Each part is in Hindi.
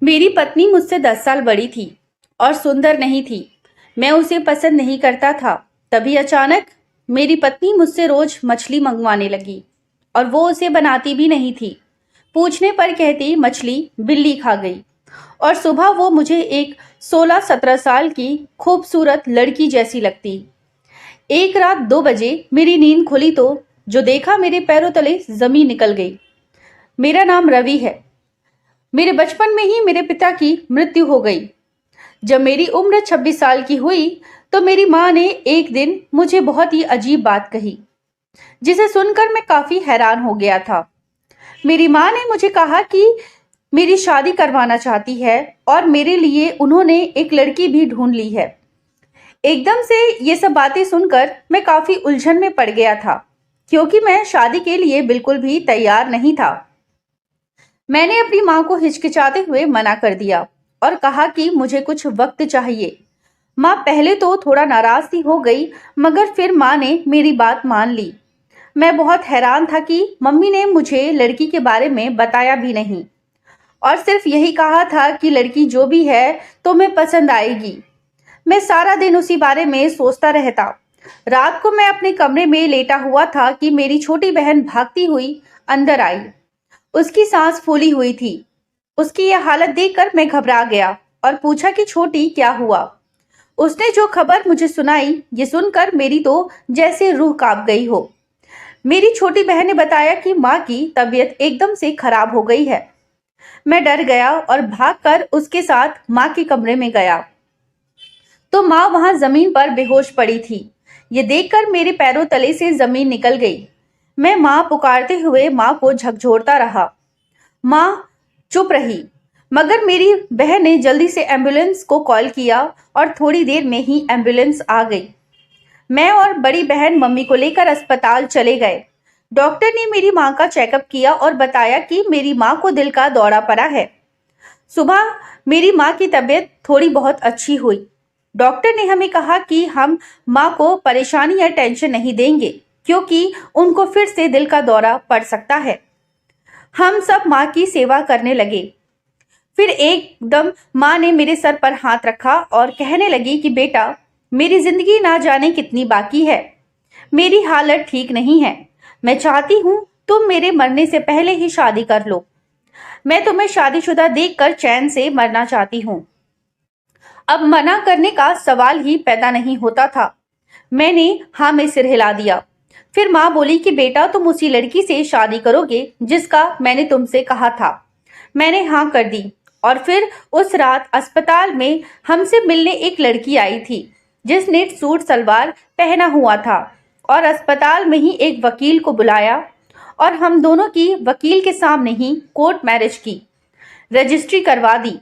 मेरी पत्नी मुझसे 10 साल बड़ी थी और सुंदर नहीं थी। मैं उसे पसंद नहीं करता था। तभी अचानक मेरी पत्नी मुझसे रोज मछली मंगवाने लगी और वो उसे बनाती भी नहीं थी। पूछने पर कहती मछली बिल्ली खा गई। और सुबह वो मुझे एक 16-17 साल की खूबसूरत लड़की जैसी लगती। एक रात 2 बजे मेरी नींद खुली तो जो देखा मेरे पैरों तले जमीन निकल गई। मेरा नाम रवि है। मेरे बचपन में ही मेरे पिता की मृत्यु हो गई। जब मेरी उम्र 26 साल की हुई तो मेरी माँ ने एक दिन मुझे बहुत ही अजीब बात कही, जिसे सुनकर मैं काफी हैरान हो गया था। मेरी माँ ने मुझे कहा कि मेरी शादी करवाना चाहती है और मेरे लिए उन्होंने एक लड़की भी ढूंढ ली है। एकदम से ये सब बातें सुनकर मैं काफी उलझन में पड़ गया था, क्योंकि मैं शादी के लिए बिल्कुल भी तैयार नहीं था। मैंने अपनी माँ को हिचकिचाते हुए मना कर दिया और कहा कि मुझे कुछ वक्त चाहिए। माँ पहले तो थोड़ा नाराज सी हो गई, मगर फिर माँ ने मेरी बात मान ली। मैं बहुत हैरान था कि मम्मी ने मुझे लड़की के बारे में बताया भी नहीं और सिर्फ यही कहा था कि लड़की जो भी है तो मैं पसंद आएगी। मैं सारा दिन उसी बारे में सोचता रहता। रात को मैं अपने कमरे में लेटा हुआ था कि मेरी छोटी बहन भागती हुई अंदर आई। उसकी सांस फूली हुई थी। उसकी यह हालत देखकर मैं घबरा गया और पूछा कि छोटी क्या हुआ। उसने जो खबर मुझे सुनाई, ये सुनकर मेरी तो जैसे रूह कांप गई हो। मेरी छोटी बहन ने बताया कि माँ की तबीयत एकदम से खराब हो गई है। मैं डर गया और भागकर उसके साथ माँ के कमरे में गया तो माँ वहां जमीन पर बेहोश पड़ी थी। ये देखकर मेरे पैरों तले से जमीन निकल गई। मैं माँ पुकारते हुए माँ को झकझोरता रहा। माँ चुप रही, मगर मेरी बहन ने जल्दी से एम्बुलेंस को कॉल किया और थोड़ी देर में ही एम्बुलेंस आ गई। मैं और बड़ी बहन मम्मी को लेकर अस्पताल चले गए। डॉक्टर ने मेरी माँ का चेकअप किया और बताया कि मेरी माँ को दिल का दौरा पड़ा है। सुबह मेरी माँ की तबीयत थोड़ी बहुत अच्छी हुई। डॉक्टर ने हमें कहा कि हम माँ को परेशानी या टेंशन नहीं देंगे, क्योंकि उनको फिर से दिल का दौरा पड़ सकता है। हम सब माँ की सेवा करने लगे। फिर एकदम माँ ने मेरे सर पर हाथ रखा और कहने लगी कि बेटा, मेरी जिंदगी ना जाने कितनी बाकी है। मेरी हालत ठीक नहीं है। मैं चाहती हूँ तुम मेरे मरने से पहले ही शादी कर लो। मैं तुम्हें शादीशुदा देखकर चैन से मरना चाहती हूँ। अब मना करने का सवाल ही पैदा नहीं होता था। मैंने हाँ में सिर हिला दिया। फिर माँ बोली कि बेटा, तुम उसी लड़की से शादी करोगे जिसका मैंने तुमसे कहा था। मैंने हाँ कर दी और फिर उस रात अस्पताल में हमसे मिलने एक लड़की आई थी, जिसने सूट सलवार पहना हुआ था, और अस्पताल में ही एक वकील को बुलाया और हम दोनों की वकील के सामने ही कोर्ट मैरिज की रजिस्ट्री करवा दी।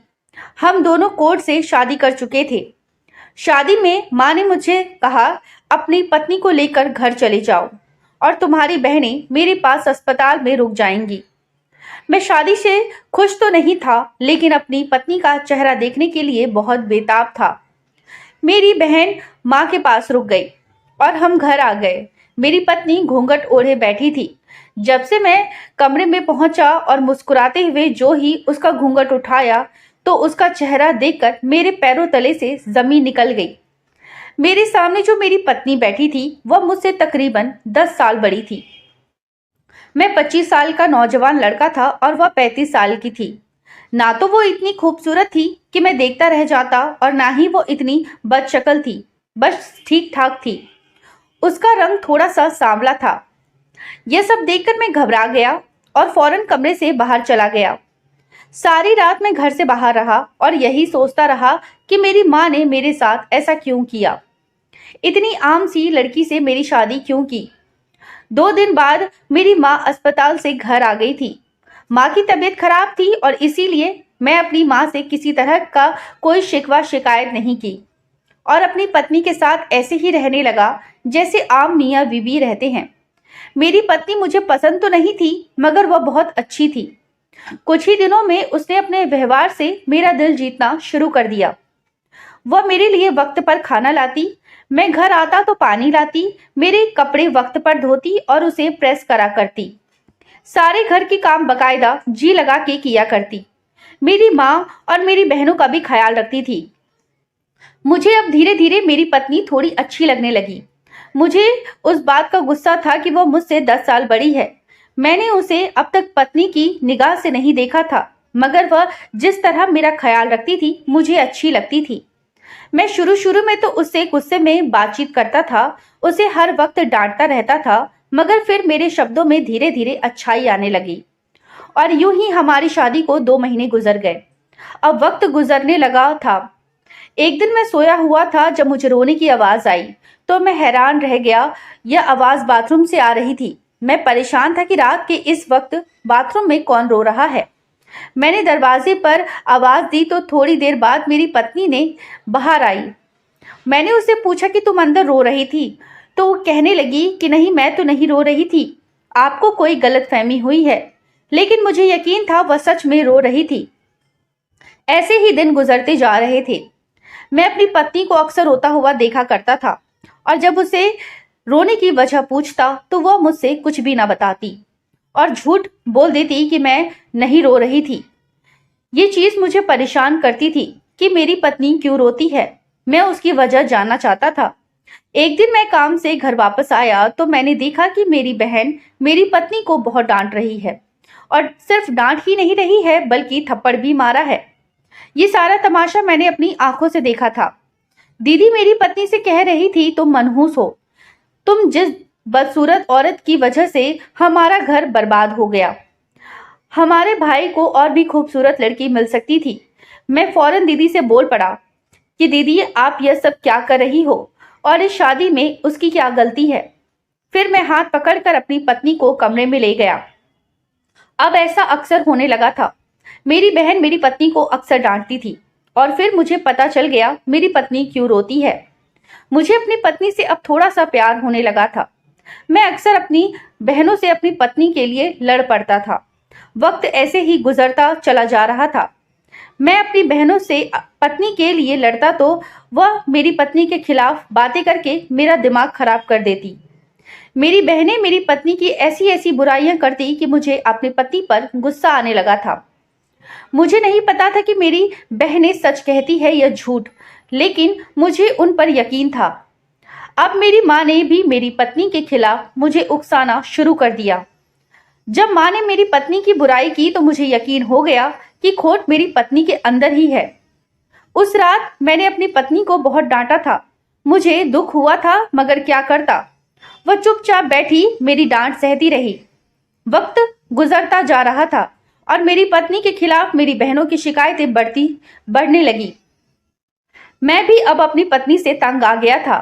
हम दोनों कोर्ट से शादी कर चुके थे। शादी में माँ ने मुझे कहा, अपनी पत्नी को लेकर घर चले जाओ और तुम्हारी बहनें मेरे पास अस्पताल में रुक जाएंगी। मैं शादी से खुश तो नहीं था, लेकिन अपनी पत्नी का चेहरा देखने के लिए बहुत बेताब था। मेरी बहन माँ के पास रुक गई और हम घर आ गए। मेरी पत्नी घूंघट ओढ़े बैठी थी। जब से मैं कमरे में पहुंचा और मुस्कुराते हुए जो ही उसका घूंघट उठाया, तो उसका चेहरा देखकर मेरे पैरों तले से जमीन निकल गई। मेरे सामने जो मेरी पत्नी बैठी थी, वह मुझसे तकरीबन 10 साल बड़ी थी। मैं 25 साल का नौजवान लड़का था और वह 35 साल की थी। ना तो वो इतनी खूबसूरत थी कि मैं देखता रह जाता, और ना ही वो इतनी बदशक्ल थी, बस ठीक ठाक थी। उसका रंग थोड़ा सा सांवला था। यह सब देखकर मैं घबरा गया और फौरन कमरे से बाहर चला गया। सारी रात मैं घर से बाहर रहा और यही सोचता रहा कि मेरी माँ ने मेरे साथ ऐसा क्यों किया। इतनी आम सी लड़की से मेरी शादी क्यों की। 2 दिन बाद मेरी माँ अस्पताल से घर आ गई थी। माँ की तबीयत खराब थी और इसीलिए मैं अपनी माँ से किसी तरह का कोई शिकवा शिकायत नहीं की और अपनी पत्नी के साथ ऐसे ही रहने लगा जैसे आम मियाँ बीवी रहते हैं। मेरी पत्नी मुझे पसंद तो नहीं थी, मगर वह बहुत अच्छी थी। कुछ ही दिनों में उसने अपने व्यवहार से मेरा दिल जीतना शुरू कर दिया। वह मेरे लिए वक्त पर खाना लाती, मैं घर आता तो पानी लाती, मेरे कपड़े वक्त पर धोती और उसे प्रेस करा करती। सारे घर के काम बकायदा जी लगा के किया करती। मेरी माँ और मेरी बहनों का भी ख्याल रखती थी। मुझे अब धीरे धीरे मेरी पत्नी थोड़ी अच्छी लगने लगी। मुझे उस बात का गुस्सा था कि वह मुझसे 10 साल बड़ी है। मैंने उसे अब तक पत्नी की निगाह से नहीं देखा था, मगर वह जिस तरह मेरा ख्याल रखती थी मुझे अच्छी लगती थी। मैं शुरू शुरू में तो उससे गुस्से में बातचीत करता था, उसे हर वक्त डांटता रहता था, मगर फिर मेरे शब्दों में धीरे धीरे अच्छाई आने लगी और यूं ही हमारी शादी को 2 महीने गुजर गए। अब वक्त गुजरने लगा था। एक दिन मैं सोया हुआ था जब मुझे रोने की आवाज आई, तो मैं हैरान रह गया। यह आवाज बाथरूम से आ रही थी। मैं परेशान था कि रात के इस वक्त बाथरूम में कौन रो रहा है। मैंने दरवाजे पर आवाज दी तो थोड़ी देर बाद मेरी पत्नी ने बाहर आई। मैंने उससे पूछा कि तुम अंदर रो रही थी, तो वो कहने लगी कि नहीं, मैं तो नहीं रो रही थी, आपको कोई गलतफहमी हुई है। लेकिन मुझे यकीन था वह सच में रो रही थी। ऐसे ही दिन गुजरते जा रहे थे। मैं अपनी पत्नी को अक्सर रोता हुआ देखा करता था और जब उसे रोने की वजह पूछता तो वह मुझसे कुछ भी ना बताती और झूठ बोल देती कि मैं नहीं रो रही थी। ये चीज मुझे परेशान करती थी कि मेरी पत्नी क्यों रोती है। मैं उसकी वजह जानना चाहता था। एक दिन मैं काम से घर वापस आया तो मैंने देखा कि मेरी बहन मेरी पत्नी को बहुत डांट रही है और सिर्फ डांट ही नहीं रही है बल्कि थप्पड़ भी मारा है। ये सारा तमाशा मैंने अपनी आंखों से देखा था। दीदी मेरी पत्नी से कह रही थी, तुम मनहूस हो, तुम जिस बदसूरत औरत की वजह से हमारा घर बर्बाद हो गया। हमारे भाई को और भी खूबसूरत लड़की मिल सकती थी। मैं फौरन दीदी से बोल पड़ा कि दीदी आप यह सब क्या कर रही हो और इस शादी में उसकी क्या गलती है। फिर मैं हाथ पकड़कर अपनी पत्नी को कमरे में ले गया। अब ऐसा अक्सर होने लगा था। मेरी बहन मेरी पत्नी को अक्सर डांटती थी और फिर मुझे पता चल गया मेरी पत्नी क्यों रोती है। मुझे अपनी पत्नी से अब थोड़ा सा प्यार होने लगा था। मैं अक्सर अपनी बहनों से अपनी पत्नी के लिए लड़ पड़ता था। वक्त ऐसे ही गुजरता चला जा रहा था। मैं अपनी बहनों से पत्नी के लिए लड़ता तो वह मेरी पत्नी के खिलाफ बातें करके मेरा दिमाग खराब कर देती। मेरी बहनें मेरी पत्नी की ऐसी ऐसी बुराइयां करती कि मुझे अपनी पति पर गुस्सा आने लगा था। मुझे नहीं पता था कि मेरी बहनें सच कहती है या झूठ, लेकिन मुझे उन पर यकीन था। अब मेरी माँ ने भी मेरी पत्नी के खिलाफ मुझे उकसाना शुरू कर दिया। जब माँ ने मेरी पत्नी की बुराई की तो मुझे यकीन हो गया कि खोट मेरी पत्नी के अंदर ही है। उस रात मैंने अपनी पत्नी को बहुत डांटा था। मुझे दुख हुआ था, मगर क्या करता। वह चुपचाप बैठी मेरी डांट सहती रही। वक्त गुजरता जा रहा था और मेरी पत्नी के खिलाफ मेरी बहनों की शिकायतें बढ़ने लगी। मैं भी अब अपनी पत्नी से तंग आ गया था।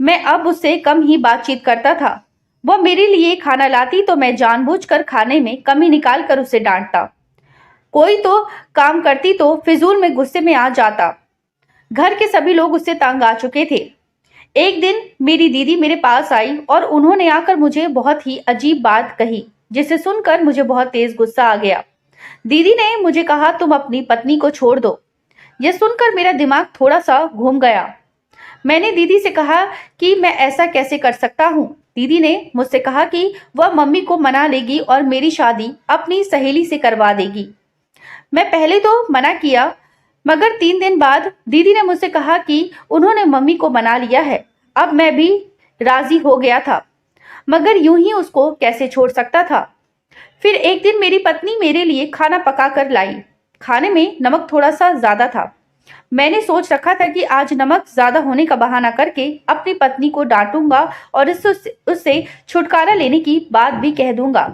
मैं अब उससे कम ही बातचीत करता था। वह मेरे लिए खाना लाती तो मैं जानबूझकर खाने में कमी निकाल कर उसे डांटता। कोई तो काम करती तो फिजूल में गुस्से में आ जाता। घर के सभी लोग उससे तंग आ चुके थे। एक दिन मेरी दीदी मेरे पास आई और उन्होंने आकर मुझे बहुत ही अजीब बात कही, जिसे सुनकर मुझे बहुत तेज गुस्सा आ गया। दीदी ने मुझे कहा, तुम अपनी पत्नी को छोड़ दो। यह सुनकर मेरा दिमाग थोड़ा सा घूम गया। मैंने दीदी से कहा कि मैं ऐसा कैसे कर सकता हूँ। दीदी ने मुझसे कहा कि वह मम्मी को मना लेगी और मेरी शादी अपनी सहेली से करवा देगी। मैं पहले तो मना किया, मगर 3 दिन बाद दीदी ने मुझसे कहा कि उन्होंने मम्मी को मना लिया है। अब मैं भी राजी हो गया था, मगर यूं ही उसको कैसे छोड़ सकता था। फिर एक दिन मेरी पत्नी मेरे लिए खाना पका कर लाई। खाने में नमक थोड़ा सा ज्यादा था। मैंने सोच रखा था कि आज नमक ज्यादा होने का बहाना करके अपनी पत्नी को डांटूंगा और उससे छुटकारा लेने की बात भी कह दूंगा।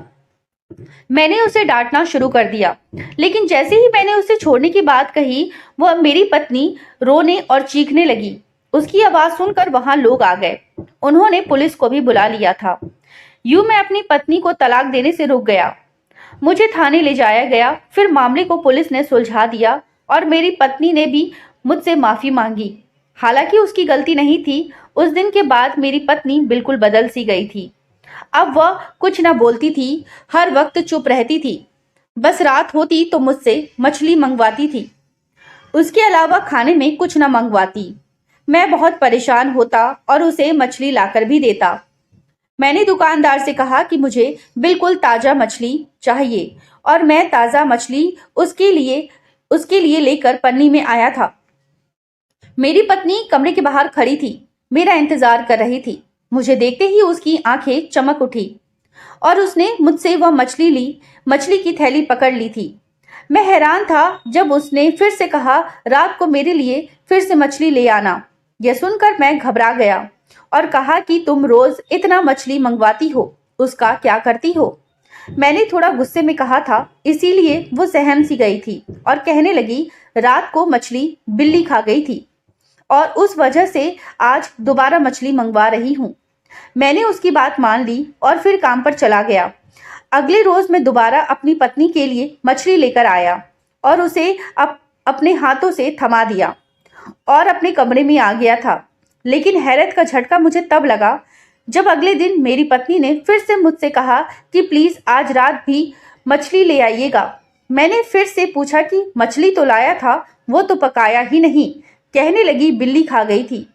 मैंने उसे डांटना शुरू कर दिया, लेकिन जैसे ही मैंने उसे छोड़ने की बात कही, वह मेरी पत्नी रोने और चीखने लगी। उसकी आवाज सुनकर वहां लोग आ गए। उन्होंने पुलिस को भी बुला लिया था। यूं मैं अपनी पत्नी को तलाक देने से रुक गया। मुझे थाने ले जाया गया। फिर मामले को पुलिस ने सुलझा दिया और मेरी पत्नी ने भी मुझसे माफी मांगी। हालांकि उसकी गलती नहीं थी। उस दिन के बाद मेरी पत्नी बिल्कुल बदल सी गई थी। अब वह कुछ न बोलती थी, हर वक्त चुप रहती थी। बस रात होती तो मुझसे मछली मंगवाती थी। उसके अलावा खाने में कुछ न मंगवाती। मैं बहुत परेशान होता और उसे मछली लाकर भी देता। मैंने दुकानदार से कहा कि मुझे बिल्कुल ताजा मछली चाहिए और मैं ताजा मछली उसके लिए उसके लिए लेकर पन्नी में आया था। मेरी पत्नी कमरे के बाहर खड़ी थी, मेरा इंतजार कर रही थी। मुझे देखते ही उसकी आंखें चमक उठी और उसने मुझसे वह मछली ली, मछली की थैली पकड़ ली थी। मैं हैरान था जब उसने फिर से कहा, रात को मेरे लिए फिर से मछली ले आना। यह सुनकर मैं घबरा गया और कहा कि तुम रोज इतना मछली मंगवाती हो, उसका क्या करती हो? मैंने थोड़ा गुस्से में कहा था, इसीलिए वो सहम सी गई थी और कहने लगी, रात को मछली बिल्ली खा गई थी और उस वजह से आज दोबारा मछली मंगवा रही हूँ। मैंने उसकी बात मान ली और फिर काम पर चला गया। अगले रोज मैं दोबारा अपनी पत्नी के लिए मछली लेकर आया और उसे अपने हाथों से थमा दिया और अपने कमरे में आ गया था। लेकिन हैरत का झटका मुझे तब लगा जब अगले दिन मेरी पत्नी ने फिर से मुझसे कहा कि प्लीज आज रात भी मछली ले आइएगा। मैंने फिर से पूछा कि मछली तो लाया था, वो तो पकाया ही नहीं। कहने लगी, बिल्ली खा गई थी।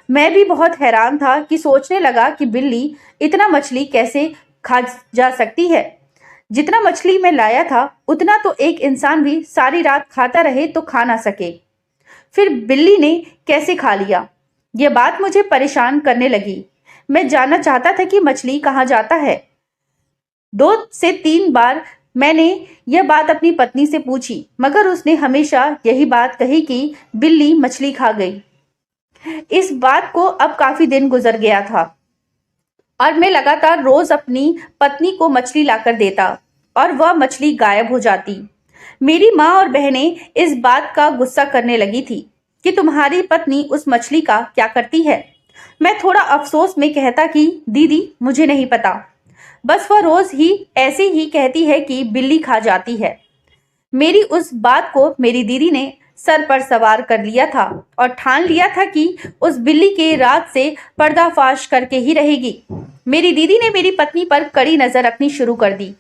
मैं भी बहुत हैरान था कि सोचने लगा कि बिल्ली इतना मछली कैसे खा जा सकती है। जितना मछली मैं लाया था उतना तो एक इंसान भी सारी रात खाता रहे तो खा ना सके, फिर बिल्ली ने कैसे खा लिया? यह बात मुझे परेशान करने लगी। मैं जानना चाहता था कि मछली कहाँ जाता है। 2 से 3 बार मैंने यह बात अपनी पत्नी से पूछी, मगर उसने हमेशा यही बात कही कि बिल्ली मछली खा गई। इस बात को अब काफी दिन गुजर गया था और मैं लगातार रोज अपनी पत्नी को मछली लाकर देता और वह मछली गायब हो जाती। मेरी माँ और बहनें इस बात का गुस्सा करने लगी थी कि तुम्हारी पत्नी उस मछली का क्या करती है। मैं थोड़ा अफसोस में कहता कि दीदी मुझे नहीं पता, बस वह रोज ही ऐसे ही कहती है कि बिल्ली खा जाती है। मेरी उस बात को मेरी दीदी ने सर पर सवार कर लिया था और ठान लिया था कि उस बिल्ली के राज से पर्दाफाश करके ही रहेगी। मेरी दीदी ने मेरी पत्नी पर कड़ी नजर रखनी शुरू कर दी,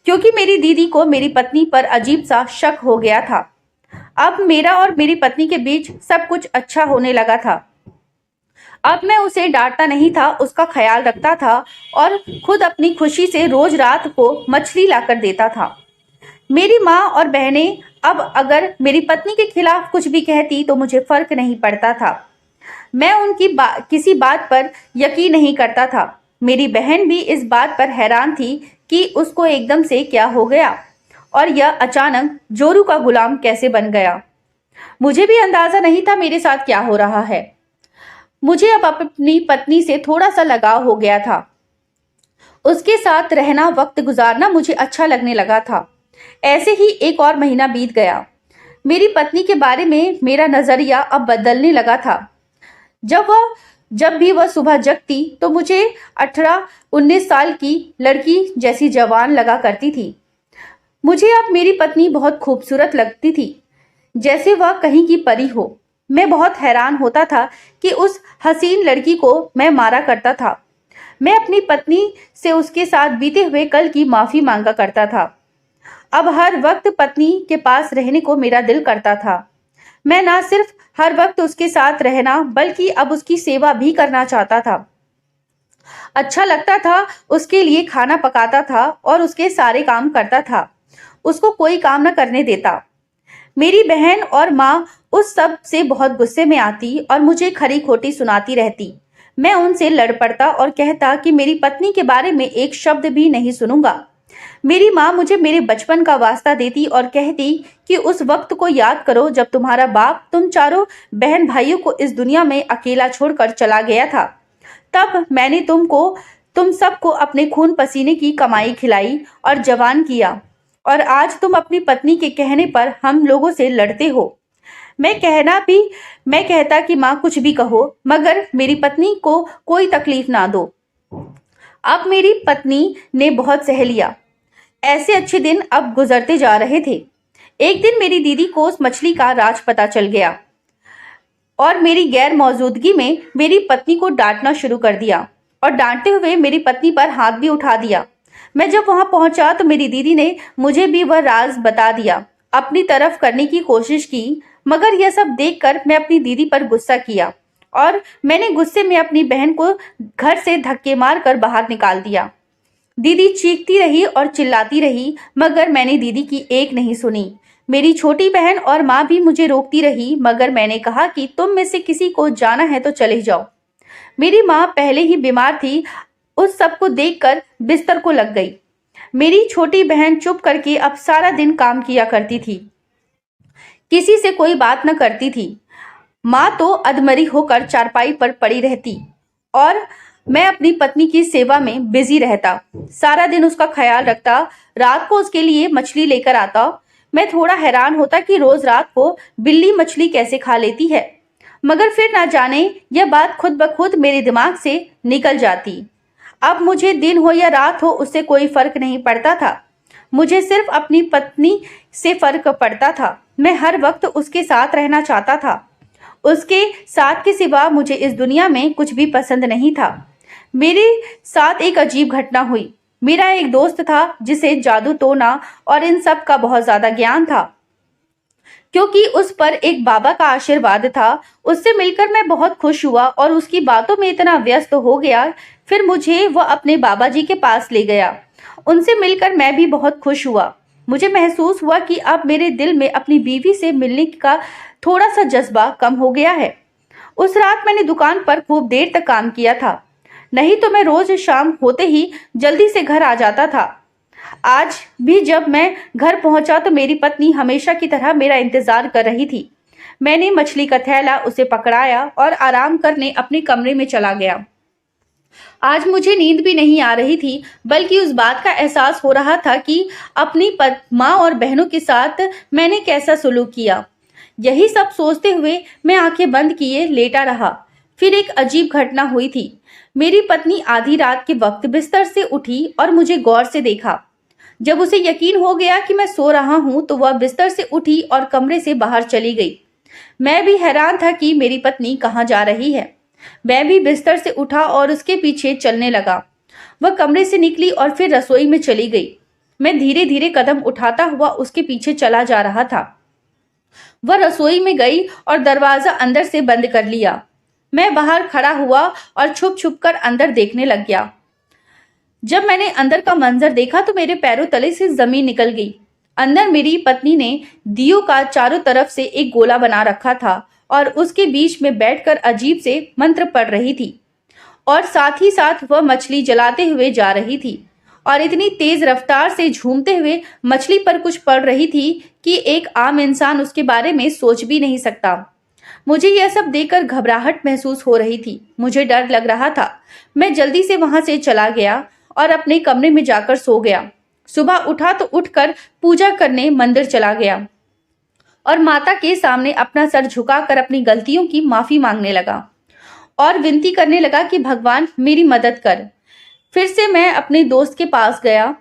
क्योंकि मेरी दीदी को मेरी पत्नी पर अजीब सा शक हो गया था। अब मेरा और मेरी पत्नी के बीच सब कुछ अच्छा होने लगा था। अब मैं उसे डांटता नहीं था, उसका ख्याल रखता था और खुद अपनी खुशी से रोज रात को मछली लाकर देता था। मेरी माँ और बहनें अब अगर मेरी पत्नी के खिलाफ कुछ भी कहती तो मुझे फर्क नहीं पड़ता था। मैं उनकी किसी बात पर यकीन नहीं करता था। मेरी बहन भी इस बात पर हैरान थी कि उसको एकदम से क्या हो गया और यह अचानक जोरू का गुलाम कैसे बन गया। मुझे भी अंदाजा नहीं था मेरे साथ क्या हो रहा है। मुझे अब अपनी पत्नी से थोड़ा सा लगाव हो गया था। उसके साथ रहना, वक्त गुजारना मुझे अच्छा लगने लगा था। ऐसे ही 1 और महीना बीत गया। मेरी पत्नी के बारे में मेरा नजरिया अब बदलने लगा था। जब भी वह सुबह जगती तो मुझे 18-19 साल की लड़की जैसी जवान लगा करती थी। मुझे अब मेरी पत्नी बहुत खूबसूरत लगती थी, जैसे वह कहीं की परी हो। मैं बहुत हैरान होता था कि उस हसीन लड़की को मैं मारा करता था। मैं अपनी पत्नी से उसके साथ बीते हुए कल की माफी मांगा करता था। अब हर वक्त पत्नी के पास रहने को मेरा दिल करता था। मैं ना सिर्फ हर वक्त उसके साथ रहना बल्कि अब उसकी सेवा भी करना चाहता था। अच्छा लगता था, उसके लिए खाना पकाता था और उसके सारे काम करता था। उसको कोई काम न करने देता। मेरी बहन और माँ उस सब से बहुत गुस्से में आती और मुझे खरी खोटी सुनाती रहती। मैं उनसे लड़ पड़ता और कहता कि मेरी पत्नी के बारे में एक शब्द भी नहीं सुनूंगा। मेरी माँ मुझे मेरे बचपन का वास्ता देती और कहती कि उस वक्त को याद करो जब तुम्हारा बाप तुम चारों बहन भाइयों को इस दुनिया में अकेला छोड़कर चला गया था। तब मैंने तुम सबको अपने खून पसीने की कमाई खिलाई और जवान किया, और आज तुम अपनी पत्नी के कहने पर हम लोगों से लड़ते हो। मैं कहता कि माँ कुछ भी कहो, मगर मेरी पत्नी को कोई तकलीफ ना दो। अब मेरी पत्नी ने बहुत सह लिया। ऐसे अच्छे दिन अब गुजरते जा रहे थे। एक दिन मेरी दीदी को उस मछली का राज पता चल गया और मेरी गैर मौजूदगी में मेरी पत्नी को डांटना शुरू कर दिया और डांटते हुए मेरी पत्नी पर हाथ भी उठा दिया। मैं जब वहां पहुंचा तो मेरी दीदी ने मुझे भी वह राज बता दिया, अपनी तरफ करने की कोशिश की, मगर यह सब देखकर मैं अपनी दीदी पर गुस्सा किया और मैंने गुस्से में अपनी बहन को घर से धक्के मारकर बाहर निकाल दिया। दीदी चीखती रही और चिल्लाती रही, मगर मैंने दीदी की एक नहीं सुनी। मेरी छोटी बहन और माँ भी मुझे रोकती रही, मगर मैंने कहा कि तुम में से किसी को जाना है तो चले जाओ। मेरी माँ पहले ही बीमार थी, उस सब को देखकर बिस्तर को लग गई। मेरी छोटी बहन चुप करके अब सारा दिन काम किया करती थी, किसी से कोई बात न करती थी। माँ तो अधमरी होकर चारपाई पर पड़ी रहती और मैं अपनी पत्नी की सेवा में बिजी रहता, सारा दिन उसका ख्याल रखता, रात को उसके लिए मछली लेकर आता। मैं थोड़ा हैरान होता कि रोज रात को बिल्ली मछली कैसे खा लेती है, मगर फिर ना जाने यह बात खुद ब खुद मेरे दिमाग से निकल जाती। अब मुझे दिन हो या रात हो उससे कोई फर्क नहीं पड़ता था, मुझे सिर्फ अपनी पत्नी से फर्क पड़ता था। मैं हर वक्त उसके साथ रहना चाहता था, उसके साथ के सिवा मुझे इस दुनिया में कुछ भी पसंद नहीं था। मेरे साथ एक अजीब घटना हुई। मेरा एक दोस्त था जिसे जादू टोना और इन सब का बहुत ज्यादा ज्ञान था, क्योंकि उस पर एक बाबा का आशीर्वाद था। उससे मिलकर मैं बहुत खुश हुआ और उसकी बातों में इतना व्यस्त हो गया। फिर मुझे वह अपने बाबा जी के पास ले गया। उनसे मिलकर मैं भी बहुत खुश हुआ। मुझे महसूस हुआ कि अब मेरे दिल में अपनी बीवी से मिलने का थोड़ा सा जज्बा कम हो गया है। उस रात मैंने दुकान पर खूब देर तक काम किया था, नहीं तो मैं रोज शाम होते ही जल्दी से घर आ जाता था। आज भी जब मैं घर पहुंचा तो मेरी पत्नी हमेशा की तरह मेरा इंतजार कर रही थी। मैंने मछली का थैला उसे पकड़ाया और आराम करने अपने कमरे में चला गया। आज मुझे नींद भी नहीं आ रही थी, बल्कि उस बात का एहसास हो रहा था कि अपनी माँ और बहनों के साथ मैंने कैसा सुलूक किया। यही सब सोचते हुए मैं आंखें बंद किए लेटा रहा। फिर एक अजीब घटना हुई थी। मेरी पत्नी आधी रात के वक्त बिस्तर से उठी और मुझे गौर से देखा। जब उसे यकीन हो गया कि मैं सो रहा हूं तो वह बिस्तर से उठी और कमरे से बाहर चली गई। मैं भी हैरान था कि मेरी पत्नी कहाँ जा रही है। मैं भी बिस्तर से उठा और उसके पीछे चलने लगा। वह कमरे से निकली और फिर रसोई में चली गई। मैं धीरे धीरे कदम उठाता हुआ उसके पीछे चला जा रहा था। वह रसोई में गई और दरवाजा अंदर से बंद कर लिया। मैं बाहर खड़ा हुआ और छुप छुप कर अंदर देखने लग गया। जब मैंने अंदर का मंजर देखा तो मेरे पैरों तले से जमीन निकल गई। अंदर मेरी पत्नी ने दियों का चारों तरफ से एक गोला बना रखा था और उसके बीच में बैठकर अजीब से मंत्र पढ़ रही थी, और साथ ही साथ वह मछली जलाते हुए जा रही थी और इतनी तेज रफ्तार से झूमते हुए मछली पर कुछ पढ़ रही थी कि एक आम इंसान उसके बारे में सोच भी नहीं सकता। मुझे यह सब देखकर घबराहट महसूस हो रही थी, मुझे डर लग रहा था। मैं जल्दी से वहां से चला गया और अपने कमरे में जाकर सो गया। सुबह उठा तो उठकर पूजा करने मंदिर चला गया और माता के सामने अपना सर झुकाकर अपनी गलतियों की माफी मांगने लगा और विनती करने लगा कि भगवान मेरी मदद कर। फिर से मैं अपने दोस्त के पास गया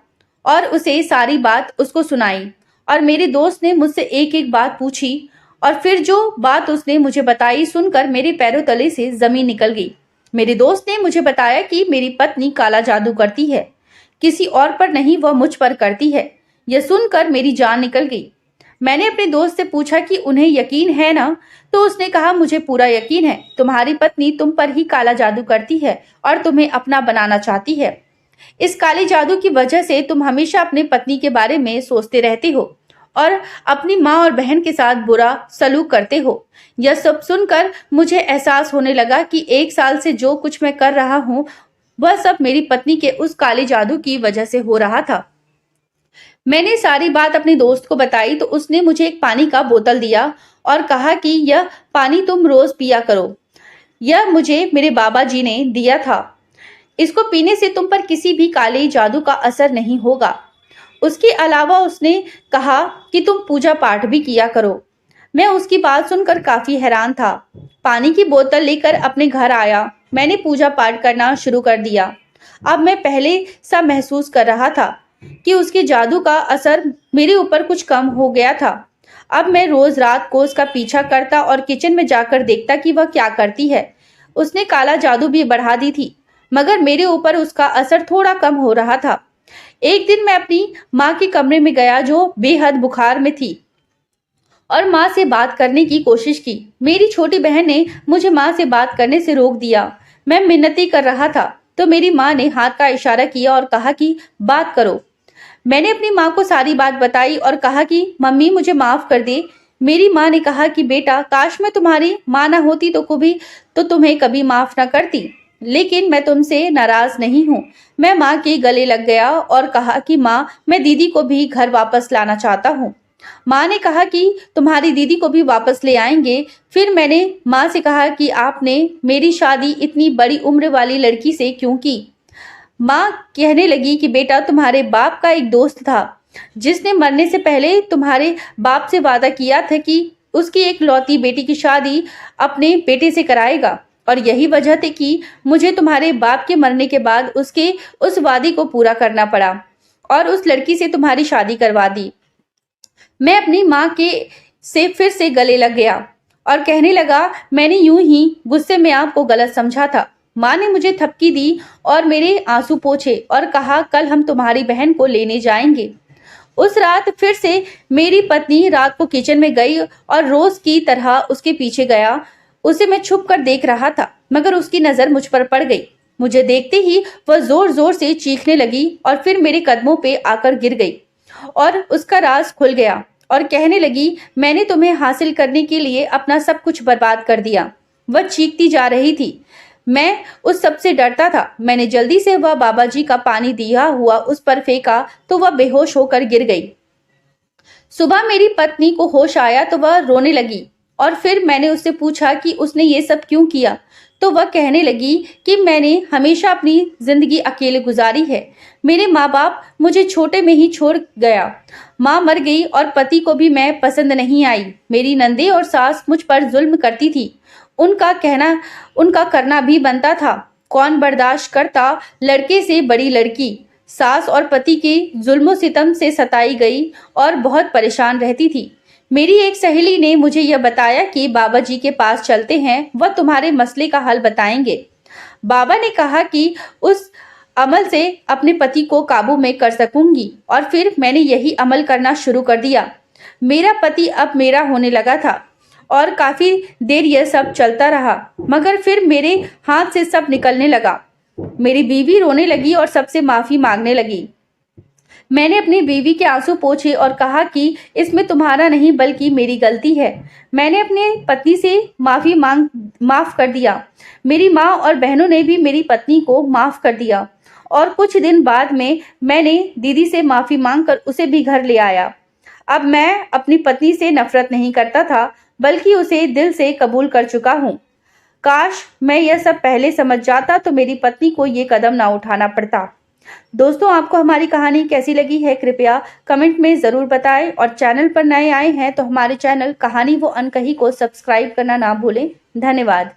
और उसे सारी बात उसको सुनाई, और मेरे दोस्त ने मुझसे एक एक बात पूछी और फिर जो बात उसने मुझे बताई सुनकर मेरे पैरों तले से जमीन निकल गई। मेरे दोस्त ने मुझे बताया कि मेरी पत्नी काला जादू करती है, किसी और पर नहीं, वह मुझ पर करती है। यह सुनकर मेरी जान निकल गई। मैंने अपने दोस्त से पूछा कि उन्हें यकीन है ना, तो उसने कहा मुझे पूरा यकीन है। तुम्हारी पत्नी तुम पर ही काला जादू करती है और तुम्हें अपना बनाना चाहती है। इस काले जादू की वजह से तुम हमेशा अपने पत्नी के बारे में सोचते रहते हो और अपनी माँ और बहन के साथ बुरा सलूक करते हो। यह सब सुनकर मुझे एहसास होने लगा कि 1 साल से जो कुछ मैं कर रहा हूँ वह सब मेरी पत्नी के उस काले जादू की वजह से हो रहा था। मैंने सारी बात अपने दोस्त को बताई तो उसने मुझे एक पानी का बोतल दिया और कहा कि यह पानी तुम रोज पिया करो। यह मुझे मेरे बाबा जी ने दिया था। इसको पीने से तुम पर किसी भी काले जादू का असर नहीं होगा। उसके अलावा उसने कहा कि तुम पूजा पाठ भी किया करो। मैं उसकी बात सुनकर काफी हैरान था। पानी की बोतल लेकर अपने घर आया। मैंने पूजा पाठ करना शुरू कर दिया। अब मैं पहले सा महसूस कर रहा था कि उसके जादू का असर मेरे ऊपर कुछ कम हो गया था। अब मैं रोज रात को उसका पीछा करता और किचन में जाकर देखता कि वह क्या करती है। उसने काला जादू भी बढ़ा दी थी, मगर मेरे ऊपर उसका असर थोड़ा कम हो रहा था। एक दिन मैं अपनी माँ के कमरे में गया जो बेहद बुखार में थी और माँ से बात करने की कोशिश की। मेरी छोटी बहन ने मुझे माँ से बात करने से रोक दिया। मैं मिन्नती कर रहा था तो मेरी माँ ने हाथ का इशारा किया और कहा कि बात करो। मैंने अपनी माँ को सारी बात बताई और कहा कि मम्मी मुझे माफ कर दे। मेरी माँ ने कहा कि बेटा काश मैं तुम्हारी माँ ना होती तो तुम्हें कभी माफ ना करती, लेकिन मैं तुमसे नाराज नहीं हूँ। मैं माँ के गले लग गया और कहा कि माँ मैं दीदी को भी घर वापस लाना चाहता हूँ। माँ ने कहा कि तुम्हारी दीदी को भी वापस ले आएंगे। फिर मैंने माँ से कहा कि आपने मेरी शादी इतनी बड़ी उम्र वाली लड़की से क्यों की। माँ कहने लगी कि बेटा तुम्हारे बाप का एक दोस्त था जिसने मरने से पहले तुम्हारे बाप से वादा किया था कि उसकी एक लौती बेटी की शादी अपने बेटे से कराएगा, और यही वजह थी कि मुझे तुम्हारे बाप के मरने के बाद उसके उस वादे को पूरा करना पड़ा और उस लड़की से तुम्हारी शादी करवा दी। मैं अपनी माँ के से फिर से गले लग गया और कहने लगा मैंने यूं ही गुस्से में आपको गलत समझा था। माँ ने मुझे थपकी दी और मेरे आंसू पोंछे और कहा कल हम तुम्हारी बहन को लेने जाएंगे। उस रात फिर से मेरी पत्नी रात को किचन में गई और रोज की तरह उसके पीछे गया। उसे मैं छुप कर देख रहा था, मगर उसकी नजर मुझ पर पड़ गई। मुझे देखते ही वह जोर जोर से चीखने लगी और फिर मेरे कदमों पे आकर गिर गई और उसका राज खुल गया और कहने लगी मैंने तुम्हें हासिल करने के लिए अपना सब कुछ बर्बाद कर दिया। वह चीखती जा रही थी। मैं उस सब से डरता था। मैंने जल्दी से वह बाबा जी का पानी दिया हुआ उस पर फेंका तो वह बेहोश होकर गिर गई। सुबह मेरी पत्नी को होश आया तो वह रोने लगी और फिर मैंने उससे पूछा कि उसने ये सब क्यों किया, तो वह कहने लगी कि मैंने हमेशा अपनी जिंदगी अकेले गुजारी है। मेरे माँ बाप मुझे छोटे में ही छोड़ गया। माँ मर गई और पति को भी मैं पसंद नहीं आई। मेरी नंदे और सास मुझ पर जुल्म करती थी। उनका करना भी बनता था। कौन बर्दाश्त करता लड़के से बड़ी लड़की। सास और पति के जुल्मों सितम से सताई गई और बहुत परेशान रहती थी। मेरी एक सहेली ने मुझे यह बताया कि बाबा जी के पास चलते हैं, वह तुम्हारे मसले का हल बताएंगे। बाबा ने कहा कि उस अमल से अपने पति को काबू में कर सकूंगी और फिर मैंने यही अमल करना शुरू कर दिया। मेरा पति अब मेरा होने लगा था और काफी देर यह सब चलता रहा, मगर फिर मेरे हाथ से सब निकलने लगा। मेरी बीवी रोने लगी और सबसे माफी मांगने लगी। मैंने अपनी बीवी के आंसू पोंछे और कहा कि इसमें तुम्हारा नहीं बल्कि मेरी गलती है। मैंने अपनी पत्नी से माफ कर दिया। मेरी माँ और बहनों ने भी मेरी पत्नी को माफ कर दिया और कुछ दिन बाद में मैंने दीदी से माफी मांगकर उसे भी घर ले आया। अब मैं अपनी पत्नी से नफरत नहीं करता था, बल्कि उसे दिल से कबूल कर चुका हूँ। काश मैं यह सब पहले समझ जाता तो मेरी पत्नी को ये कदम ना उठाना पड़ता। दोस्तों, आपको हमारी कहानी कैसी लगी है कृपया कमेंट में जरूर बताएं और चैनल पर नए आए हैं तो हमारे चैनल कहानी वो अनकही को सब्सक्राइब करना ना भूलें। धन्यवाद।